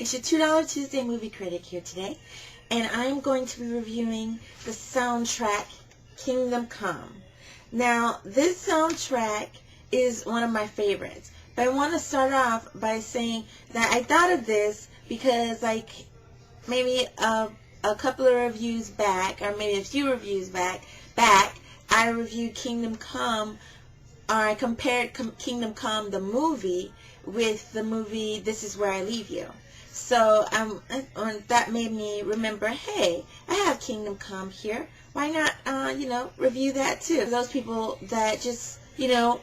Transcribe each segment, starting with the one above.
It's your $2 Tuesday movie critic here today, and I'm going to be reviewing the soundtrack Kingdom Come. Now, this soundtrack is one of my favorites, but I want to start off by saying that I thought of this because, like, maybe a couple of reviews back, or maybe a few reviews back, I reviewed Kingdom Come, or I compared Kingdom Come, the movie, with the movie This Is Where I Leave You. So that made me remember, hey, I have Kingdom Come here. Why not, review that too? For those people that just, are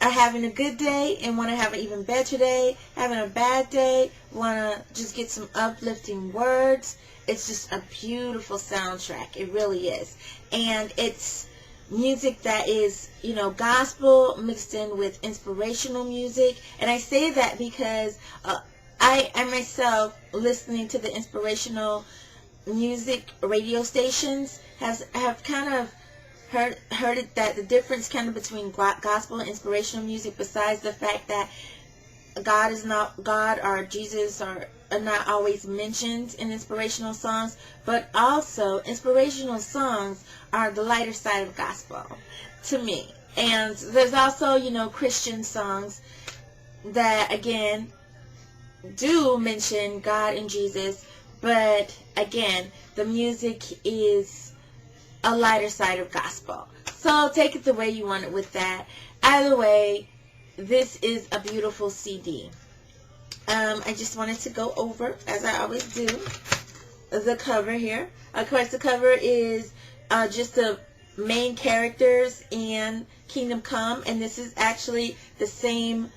having a good day and want to have an even better day, having a bad day, want to just get some uplifting words. It's just a beautiful soundtrack. It really is. And it's music that is, gospel mixed in with inspirational music. And I say that because I myself, listening to the inspirational music radio stations, have kind of heard it, that the difference kind of between gospel and inspirational music, besides the fact that God or Jesus are not always mentioned in inspirational songs, but also inspirational songs are the lighter side of gospel to me. And there's also, Christian songs that, again, do mention God and Jesus, but again, the music is a lighter side of gospel. So take it the way you want it with that. Either way, this is a beautiful CD. I just wanted to go over, as I always do, the cover here. Of course, the cover is just the main characters in Kingdom Come, and this is actually the same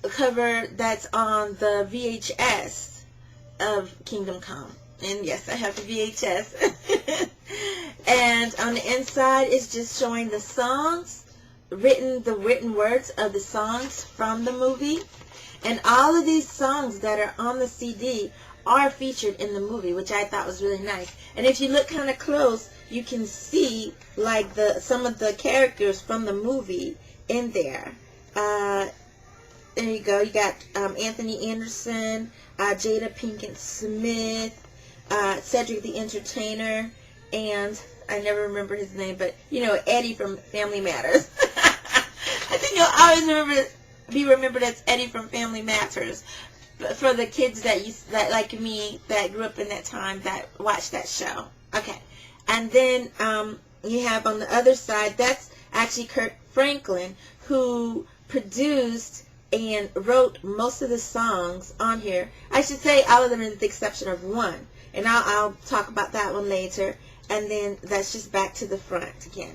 cover that's on the VHS of Kingdom Come. And yes, I have the VHS. And on the inside is just showing the songs, the written words of the songs from the movie. And all of these songs that are on the CD are featured in the movie, which I thought was really nice. And if you look kind of close, you can see like some of the characters from the movie in there. There you go. You got Anthony Anderson, Jada Pinkett Smith, Cedric the Entertainer, and I never remember his name, but Eddie from Family Matters. I think you'll always be remembered as Eddie from Family Matters. But for the kids that like me, that grew up in that time, that watched that show. Okay, and then you have on the other side, that's actually Kirk Franklin, who produced and wrote most of the songs on here. I should say all of them with the exception of one. And I'll talk about that one later. And then that's just back to the front again.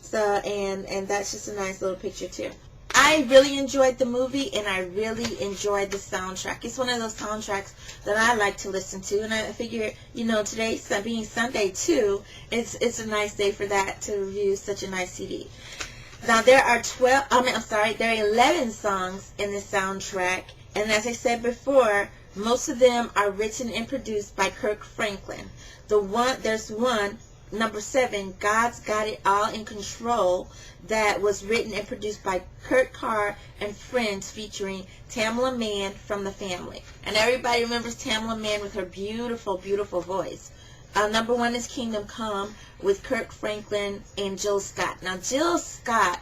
So, and that's just a nice little picture too. I really enjoyed the movie, and I really enjoyed the soundtrack. It's one of those soundtracks that I like to listen to. And I figure, today being Sunday too, it's a nice day for that, to review such a nice CD. Now, there are 11 songs in the soundtrack, and as I said before, most of them are written and produced by Kirk Franklin. There's one, number 7, God's Got It All in Control, that was written and produced by Kurt Carr and friends, featuring Tamla Mann from The Family. And everybody remembers Tamla Mann with her beautiful, beautiful voice. Number 1 is Kingdom Come with Kirk Franklin and Jill Scott. Now, Jill Scott,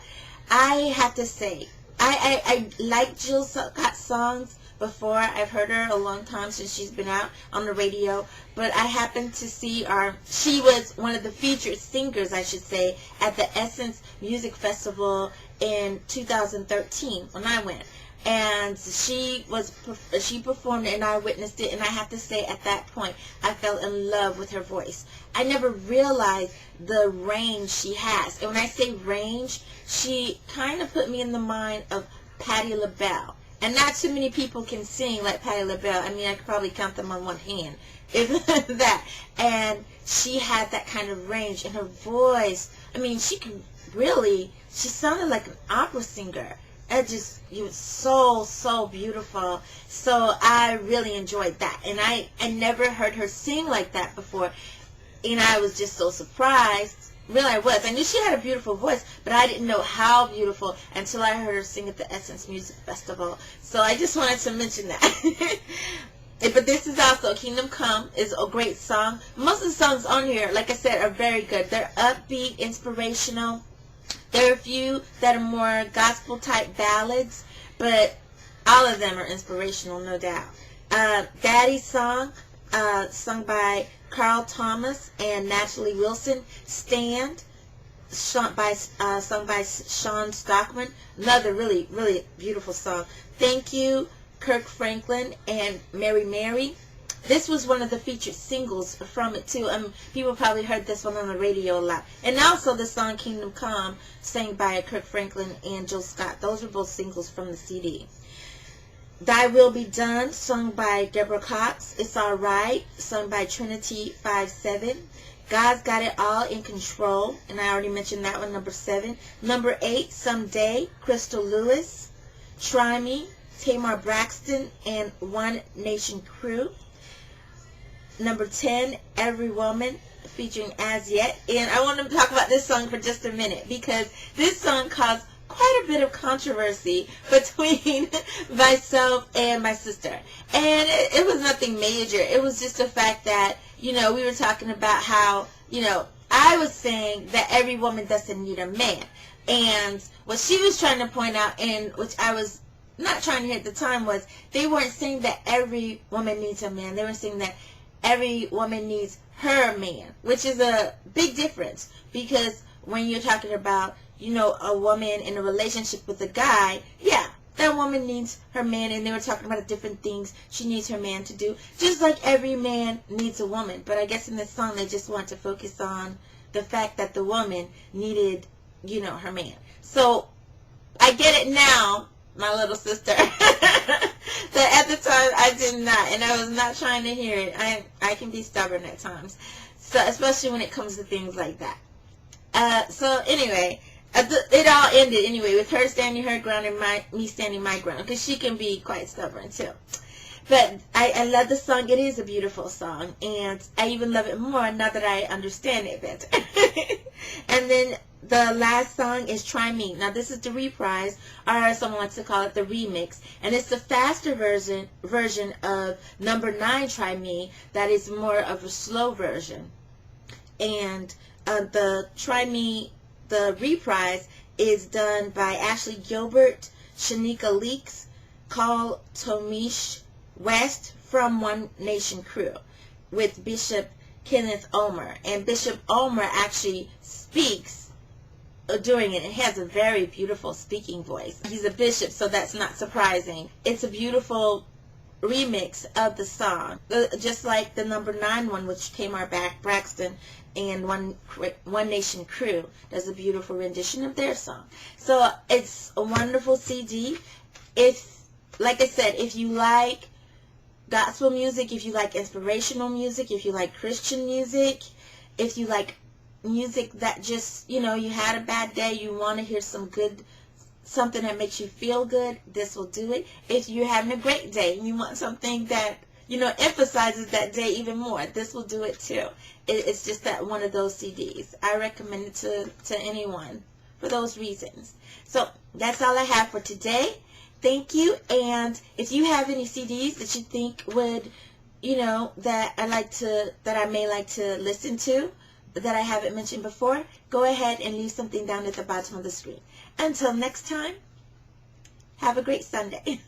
I have to say, I like Jill Scott's songs before. I've heard her a long time, since she's been out on the radio. But I happened to see she was one of the featured singers, I should say, at the Essence Music Festival in 2013 when I went. And she performed it, and I witnessed it, and I have to say, at that point, I fell in love with her voice. I never realized the range she has. And when I say range, she kind of put me in the mind of Patti LaBelle. And not too many people can sing like Patti LaBelle. I mean, I could probably count them on one hand, if that. And she had that kind of range in her voice. I mean, she sounded like an opera singer. It was so beautiful. So I really enjoyed that. And I never heard her sing like that before. And I was just so surprised. Really, I was. I knew she had a beautiful voice, but I didn't know how beautiful until I heard her sing at the Essence Music Festival. So I just wanted to mention that. But this is also Kingdom Come is a great song. Most of the songs on here, like I said, are very good. They're upbeat, inspirational. There are a few that are more gospel type ballads, but all of them are inspirational, no doubt. Daddy's Song, sung by Carl Thomas and Natalie Wilson. Stand, sung by Sean Stockman. Another really, really beautiful song. Thank You, Kirk Franklin and Mary Mary. This was one of the featured singles from it too. People probably heard this one on the radio a lot. And also the song Kingdom Come, sang by Kirk Franklin and Jill Scott. Those were both singles from the CD. Thy Will Be Done, sung by Deborah Cox. It's Alright, sung by Trin-i-tee 5-7. God's Got It All in Control, and I already mentioned that one, number 7. Number 8, Someday, Crystal Lewis. Try Me, Tamar Braxton and One Nation Crew. Number 10, Every Woman, featuring As Yet. And I want to talk about this song for just a minute, because this song caused quite a bit of controversy between myself and my sister. And it was nothing major. It was just the fact that, we were talking about how, I was saying that every woman doesn't need a man. And what she was trying to point out, and which I was not trying to hear at the time, was they weren't saying that every woman needs a man. They were saying that every woman needs her man, which is a big difference, because when you're talking about, a woman in a relationship with a guy, yeah, that woman needs her man, and they were talking about the different things she needs her man to do, just like every man needs a woman. But I guess in this song they just want to focus on the fact that the woman needed, her man. So I get it now, my little sister. That at the time I did not, and I was not trying to hear it. I can be stubborn at times, so especially when it comes to things like that. So anyway, it all ended anyway with her standing her ground and me standing my ground, because she can be quite stubborn too. But I love the song. It is a beautiful song, and I even love it more now that I understand it better. And then the last song is Try Me. Now this is the reprise, or someone wants to call it the remix, and it's the faster version of number 9, Try Me, that is more of a slow version. And the Try Me, the reprise, is done by Ashley Gilbert, Shanika Leaks, Carl Tomish West from One Nation Crew, with Bishop Kenneth Omer. And Bishop Omer actually speaks during it. It has a very beautiful speaking voice. He's a bishop, so that's not surprising. It's a beautiful remix of the song, just like the number 9 one, which Tamar Braxton and One Nation Crew does a beautiful rendition of their song. So it's a wonderful CD. Like I said, if you like gospel music, if you like inspirational music, if you like Christian music, if you like music that just, you had a bad day, you want to hear something that makes you feel good, this will do it. If you're having a great day and you want something that, emphasizes that day even more, this will do it too. It's just that one of those CDs. I recommend it to anyone for those reasons. So that's all I have for today. Thank you. And if you have any CDs that you think would, that I may like to listen to, that I haven't mentioned before, go ahead and leave something down at the bottom of the screen. Until next time, have a great Sunday.